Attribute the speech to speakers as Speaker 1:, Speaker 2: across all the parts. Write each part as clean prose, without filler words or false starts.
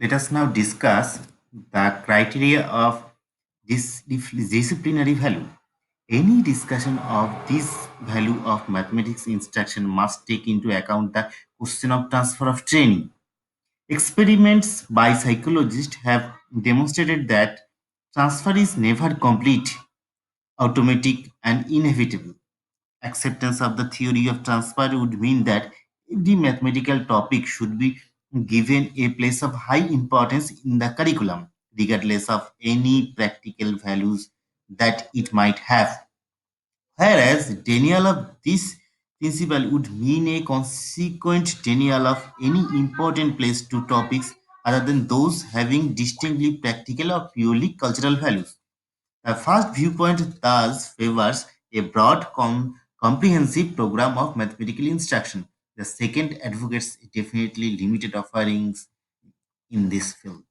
Speaker 1: Let us now discuss the criteria of disciplinary value. Any discussion of this value of mathematics instruction must take into account the question of transfer of training. Experiments by psychologists have demonstrated that transfer is never complete, automatic, and inevitable. Acceptance of the theory of transfer would mean that every mathematical topic should be given a place of high importance in the curriculum, regardless of any practical values that it might have. Whereas denial of this principle would mean a consequent denial of any important place to topics other than those having distinctly practical or purely cultural values. The first viewpoint thus favors a broad, comprehensive program of mathematical instruction. The second advocates definitely limited offerings in this field.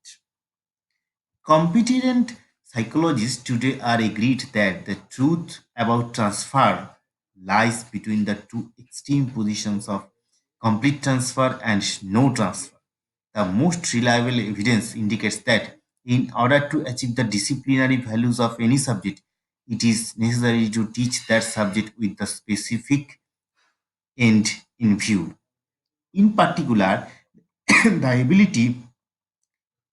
Speaker 1: Competent psychologists today are agreed that the truth about transfer lies between the two extreme positions of complete transfer and no transfer. The most reliable evidence indicates that in order to achieve the disciplinary values of any subject, it is necessary to teach that subject with the specific end in view. In particular, the ability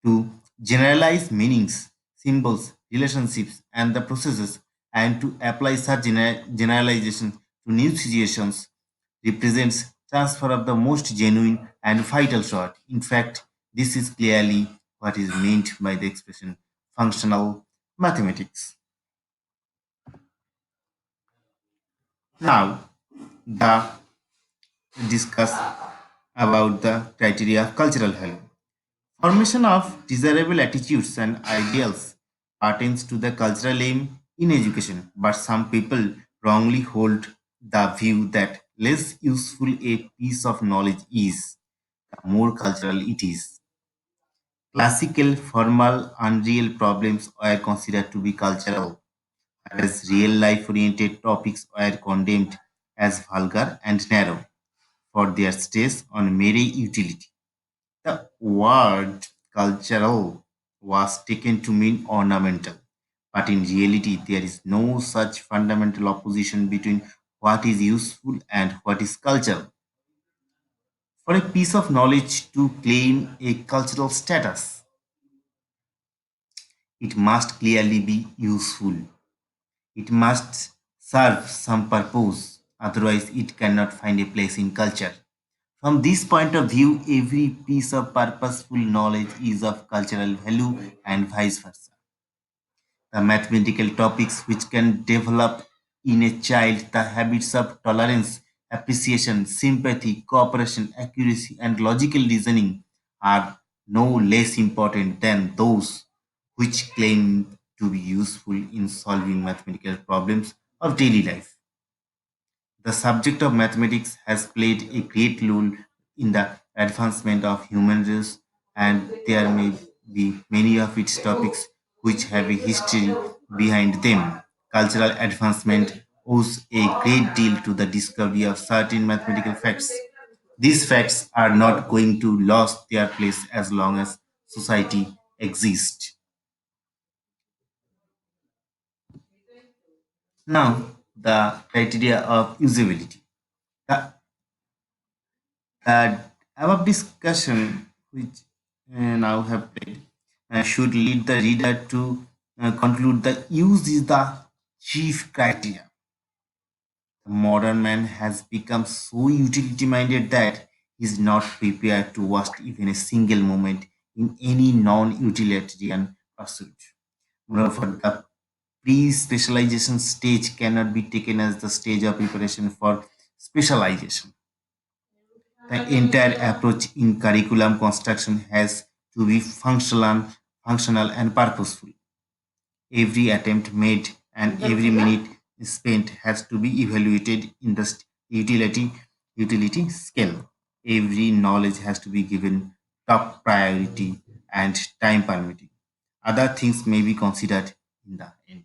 Speaker 1: to generalize meanings, symbols, relationships, and the processes, and to apply such generalization to new situations represents transfer of the most genuine and vital sort. In fact, this is clearly what is meant by the expression functional mathematics. Now, the discuss about the criteria of cultural value. Formation of desirable attitudes and ideals pertains to the cultural aim in education, but some people wrongly hold the view that less useful a piece of knowledge is, the more cultural it is. Classical, formal, unreal problems were considered to be cultural, whereas real life oriented topics were condemned as vulgar and narrow for their stress on mere utility. The word cultural was taken to mean ornamental, but in reality, there is no such fundamental opposition between what is useful and what is cultural. For a piece of knowledge to claim a cultural status, it must clearly be useful. It must serve some purpose, otherwise, it cannot find a place in culture. From this point of view, every piece of purposeful knowledge is of cultural value and vice versa. The mathematical topics which can develop in a child the habits of tolerance, appreciation, sympathy, cooperation, accuracy, and logical reasoning are no less important than those which claim to be useful in solving mathematical problems of daily life. The subject of mathematics has played a great role in the advancement of human race, and there may be many of its topics which have a history behind them. Cultural advancement owes a great deal to the discovery of certain mathematical facts. These facts are not going to lose their place as long as society exists. Now, the criteria of usability. The The above discussion, which now have played, should lead the reader to conclude that use is the chief criteria. The modern man has become so utility minded that he is not prepared to waste even a single moment in any non utilitarian pursuit. Moreover, the pre specialization stage cannot be taken as the stage of preparation for specialization. The entire approach in curriculum construction has to be functional and purposeful. Every attempt made and every minute spent has to be evaluated in the utility scale. Every knowledge has to be given top priority and time permitting. Other things may be considered in the end.